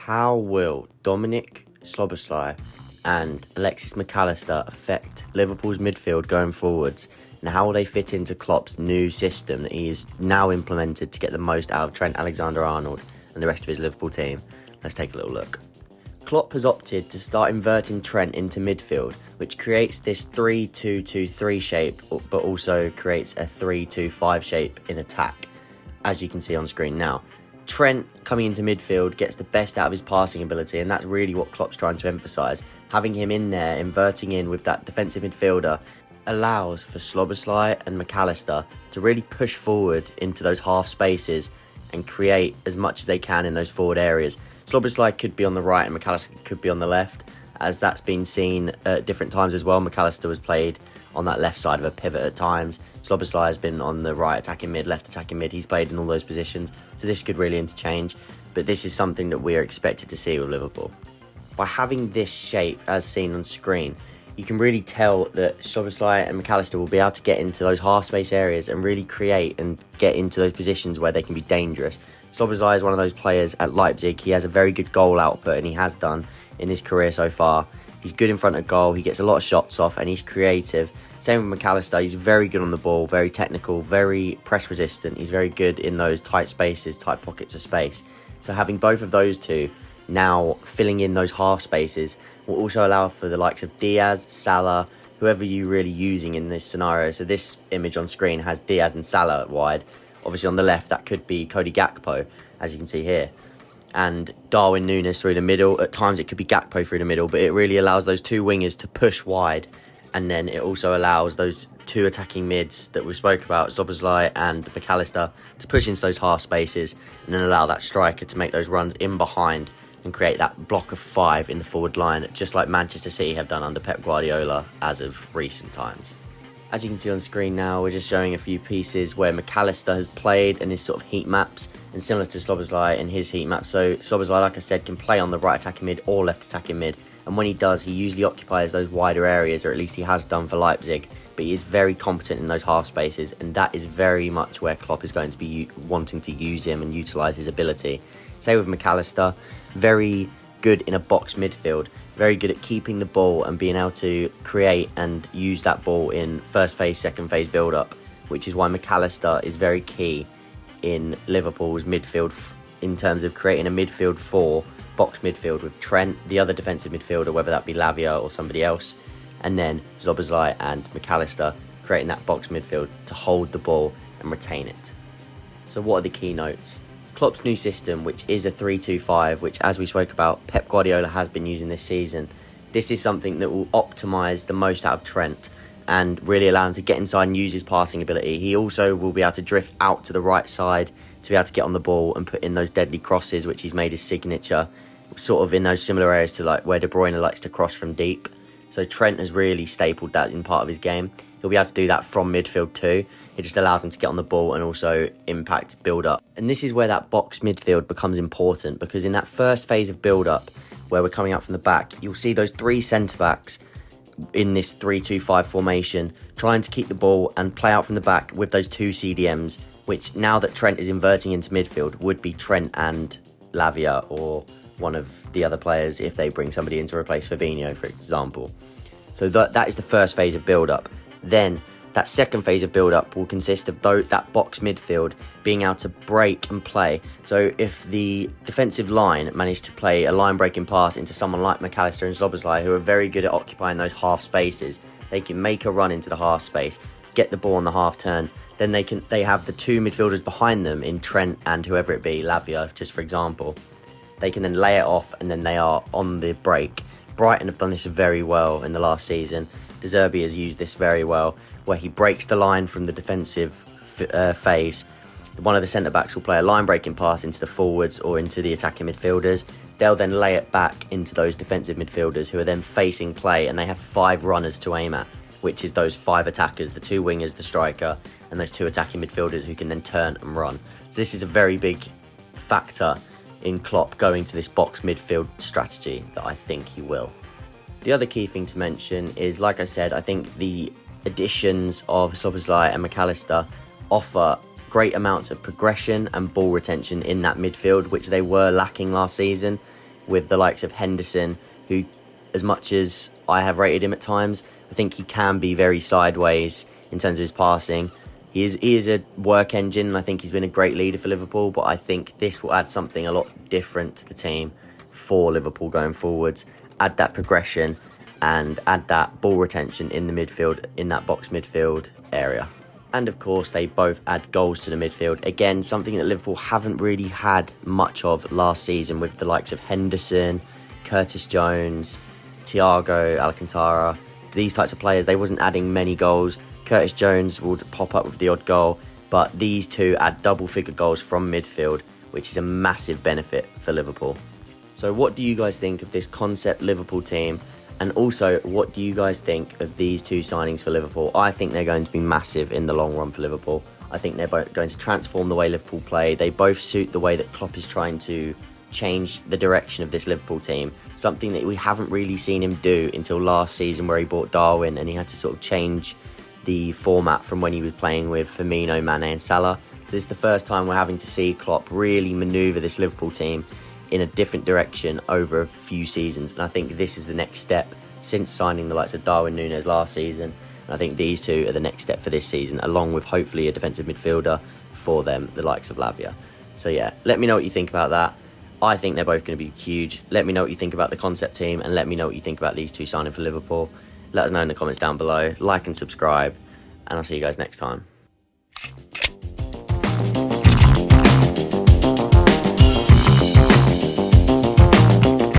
How will Dominik, Szoboszlai and Alexis affect Liverpool's midfield going forwards, and how will they fit into Klopp's new system that he has now implemented to get the most out of Trent Alexander-Arnold and the rest of his Liverpool team? Let's take a little look. Klopp has opted to start inverting Trent into midfield, which creates this 3-2-2-3 shape, but also creates a 3-2-5 shape in attack, as you can see on screen now. Trent coming into midfield gets the best out of his passing ability, and that's really what Klopp's trying to emphasise. Having him in there, inverting in with that defensive midfielder, allows for Szoboszlai and McAllister to really push forward into those half spaces and create as much as they can in those forward areas. Szoboszlai could be on the right and McAllister could be on the left, as that's been seen at different times as well. McAllister was played on that left side of a pivot at times. Szoboszlai has been on the right attacking mid, left attacking mid. He's played in all those positions, so this could really interchange. But this is something that we are expected to see with Liverpool. By having this shape as seen on screen, you can really tell that Szoboszlai and McAllister will be able to get into those half space areas and really create and get into those positions where they can be dangerous. Szoboszlai is one of those players at Leipzig. He has a very good goal output, and he has done in his career so far. He's good in front of goal, he gets a lot of shots off, and he's creative. Same with McAllister. He's very good on the ball, very technical, very press resistant. He's very good in those tight spaces, tight pockets of space. So having both of those two now filling in those half spaces will also allow for the likes of Diaz, Salah, whoever you're really using in this scenario. So this image on screen has Diaz and Salah wide. Obviously on the left, that could be Cody Gakpo, as you can see here. And Darwin Núñez through the middle. At times it could be Gakpo through the middle, but it really allows those two wingers to push wide. And then it also allows those two attacking mids that we spoke about, Szoboszlai and McAllister, to push into those half spaces and then allow that striker to make those runs in behind and create that block of five in the forward line, just like Manchester City have done under Pep Guardiola as of recent times. As you can see on screen now, we're just showing a few pieces where McAllister has played and his sort of heat maps, and similar to Szoboszlai in his heat map. So Szoboszlai, like I said, can play on the right attacking mid or left attacking mid. And when he does, he usually occupies those wider areas, or at least he has done for Leipzig. But he is very competent in those half spaces, and that is very much where Klopp is going to be wanting to use him and utilise his ability. Same with McAllister, very good in a box midfield, very good at keeping the ball and being able to create and use that ball in first phase, second phase build-up, which is why McAllister is very key in Liverpool's midfield in terms of creating a midfield four, box midfield with Trent, the other defensive midfielder, whether that be Lavia or somebody else, and then Szoboszlai and McAllister creating that box midfield to hold the ball and retain it. So what are the key notes? Klopp's new system, which is a 3-2-5, which, as we spoke about, Pep Guardiola has been using this season. This is something that will optimise the most out of Trent and really allow him to get inside and use his passing ability. He also will be able to drift out to the right side to be able to get on the ball and put in those deadly crosses, which he's made his signature, sort of in those similar areas to like where De Bruyne likes to cross from deep. So Trent has really stapled that in part of his game. He'll be able to do that from midfield too. It just allows him to get on the ball and also impact build-up. And this is where that box midfield becomes important, because in that first phase of build-up, where we're coming out from the back, you'll see those three centre-backs in this 3-2-5 formation trying to keep the ball and play out from the back with those two CDMs, which now that Trent is inverting into midfield would be Trent and Lavia, or one of the other players if they bring somebody in to replace Fabinho, for example. So that is the first phase of build-up. Then that second phase of build-up will consist of that box midfield being able to break and play. So if the defensive line managed to play a line-breaking pass into someone like McAllister and Szoboszlai, who are very good at occupying those half spaces, they can make a run into the half space, get the ball on the half turn. Then they have the two midfielders behind them in Trent and whoever it be, Lavia, just for example. They can then lay it off, and then they are on the break. Brighton have done this very well in the last season. De Zerbi has used this very well, where he breaks the line from the defensive phase. One of the centre-backs will play a line-breaking pass into the forwards or into the attacking midfielders. They'll then lay it back into those defensive midfielders, who are then facing play, and they have 5 runners to aim at, which is those 5 attackers, the 2 wingers, the striker, and those 2 attacking midfielders who can then turn and run. So this is a very big factor in Klopp going to this box midfield strategy that I think he will. The other key thing to mention is, like I said, I think the additions of Szoboszlai and McAllister offer great amounts of progression and ball retention in that midfield, which they were lacking last season. with the likes of Henderson, who, as much as I have rated him at times, I think he can be very sideways in terms of his passing. He is a work engine, and I think he's been a great leader for Liverpool, but I think this will add something a lot different to the team for Liverpool going forwards, add that progression and add that ball retention in the midfield, in that box midfield area. And of course, they both add goals to the midfield. Again, something that Liverpool haven't really had much of last season with the likes of Henderson, Curtis Jones, Thiago Alcantara. These types of players, they wasn't adding many goals. Curtis Jones would pop up with the odd goal, but these two add double-figure goals from midfield, which is a massive benefit for Liverpool. So what do you guys think of this concept Liverpool team? And also, what do you guys think of these two signings for Liverpool? I think they're going to be massive in the long run for Liverpool. I think they're both going to transform the way Liverpool play. They both suit the way that Klopp is trying to change the direction of this Liverpool team. Something that we haven't really seen him do until last season, where he bought Darwin and he had to sort of change the format from when he was playing with Firmino, Mane and Salah. So this is the first time we're having to see Klopp really manoeuvre this Liverpool team in a different direction over a few seasons, and I think this is the next step since signing the likes of Darwin Núñez last season. And I think these two are the next step for this season, along with hopefully a defensive midfielder for them, the likes of Lavia. So yeah, let me know what you think about that. I think they're both going to be huge. Let me know what you think about the concept team, and let me know what you think about these two signing for Liverpool. Let us know in the comments down below. Like and subscribe, and I'll see you guys next time.